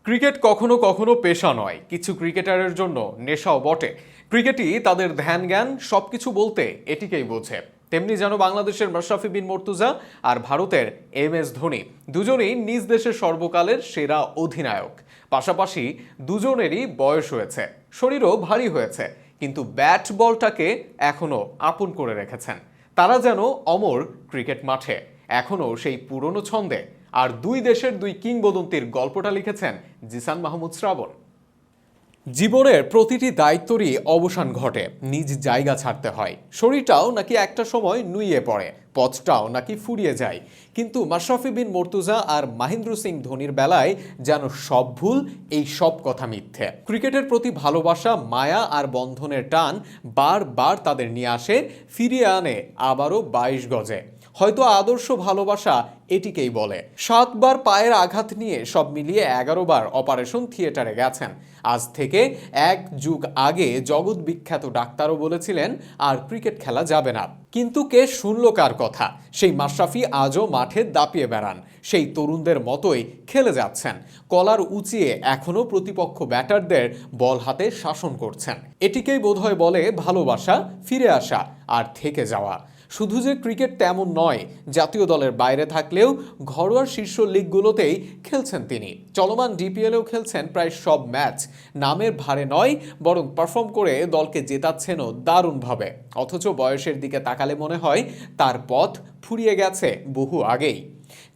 Cricket কখনো কখনো পেশা নয়, কিছু ক্রিকেটারের জন্য নেশাও বটে। ক্রিকেটই তাদের ধ্যান জ্ঞান, সবকিছু বলতে এটিকেই বোঝে। তেমনি যেন বাংলাদেশের মাশরাফি বিন মর্তুজা আর ভারতের MS ধোনি, দুজনেই নিজ দেশের সর্বকালের সেরা অধিনায়ক। পাশাপাশি দুজনেরই বয়স হয়েছে, শরীরও ভারী হয়েছে, কিন্তু ব্যাট বলটাকে এখনো আপন করে রেখেছেন। তারা যেন অমর ক্রিকেট মাঠে, এখনো সেই পুরনো ছন্দে। আর দুই দেশের দুই কিংবদন্তির গল্পটা লিখেছেন জিসান মাহমুদ শ্রাবণ। জীবনের প্রতিটি দায়িত্বরই অবসান ঘটে, নিজ জায়গা ছাড়তে হয়। শরীরটাও নাকি একটা সময় নুইয়ে পড়ে, পথটাও নাকি ফুরিয়ে যায়। কিন্তু মাশরাফি বিন মর্তুজা আর মহেন্দ্র সিং ধোনির বেলায় যেন সব ভুল, এই সব কথা মিথ্যে। ক্রিকেটের প্রতি ভালোবাসা, মায়া আর বন্ধনের টান বারবার তাদের নিয়ে আসে, ফিরিয়ে আনে আবারও 22 গজে। হয়তো আদর্শ ভালোবাসা এটিকেই বলে। 7 বার পায়ের আঘাত নিয়ে সব মিলিয়ে 11 বার অপারেশন থিয়েটারে গেছেন। আজ থেকে 1 যুগ আগে জগৎ বিখ্যাত ডাক্তারও বলেছিলেন আর ক্রিকেট খেলা যাবে না। কিন্তু কে শুনল কার কথা? সেই মাশরাফি আজও মাঠে দাপিয়ে বেড়ান, সেই তরুণদের মতোই খেলে যাচ্ছেন। কলার উঁচিয়ে এখনও প্রতিপক্ষ ব্যাটারদের বল হাতে শাসন করছেন। এটিকেই বোধহয় বলে ভালোবাসা, ফিরে আসা আর থেকে যাওয়া। শুধু যে ক্রিকেট তেমন নয়, জাতীয় দলের বাইরে থাকলেও ঘরোয়া শীর্ষ লিগগুলোতেই খেলছেন তিনি। চলমান DPL-এও খেলছেন প্রায় সব ম্যাচ। নামের ভারে নয়, বরং পারফর্ম করে দলকে জেতাচ্ছেনও দারুণভাবে। অথচ বয়সের দিকে তাকালে মনে হয় তার পথ ফুরিয়ে গেছে বহু আগেই।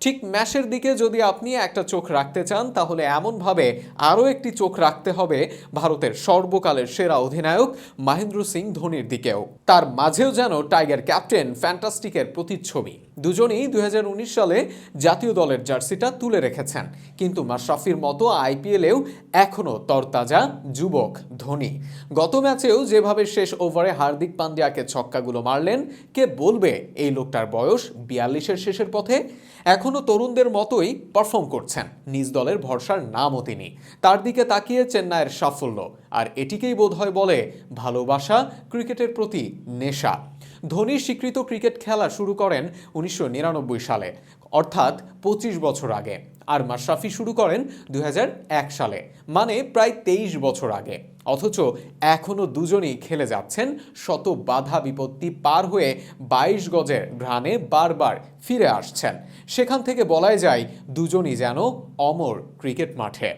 ঠিক ম্যাচের দিকে যদি আপনি একটা চোখ রাখতে চান, তাহলে এমনভাবে আরও একটি চোখ রাখতে হবে ভারতের সর্বকালের সেরা অধিনায়ক মহেন্দ্র সিং ধোনির দিকেও। তার মাঝেও যেন টাইগার ক্যাপ্টেন ফ্যান্টাস্টিকের প্রতিচ্ছবি। দুজনেই 2019 সালে জাতীয় দলের জার্সিটা তুলে রেখেছেন, কিন্তু মাশরাফির মতো IPL-এও এখনও তরতাজা যুবক ধোনি। গত ম্যাচেও যেভাবে শেষ ওভারে হার্দিক পান্ডিয়াকে ছক্কাগুলো মারলেন, কে বলবে এই লোকটার বয়স 42-এর শেষের পথে? এখনও তরুণদের মতোই পারফর্ম করছেন, নিজ দলের ভরসার নামও তিনি। তার দিকে তাকিয়ে চেন্নাইয়ের সাফল্য, আর এটিকেই বোধহয় বলে ভালোবাসা, ক্রিকেটের প্রতি নেশা। ধোনি স্বীকৃত ক্রিকেট খেলা শুরু করেন 1999 সালে, অর্থাৎ 25 বছর আগে। আর মাশরাফি শুরু করেন 2001 সালে, মানে প্রায় 23 বছর আগে। অথচ এখনও দুজনেই খেলে যাচ্ছেন, শত বাধা বিপত্তি পার হয়ে 22 গজের ঘ্রাণে বারবার ফিরে আসছেন। সেখান থেকে বলাই যায় দুজনই যেন অমর ক্রিকেট মাঠে।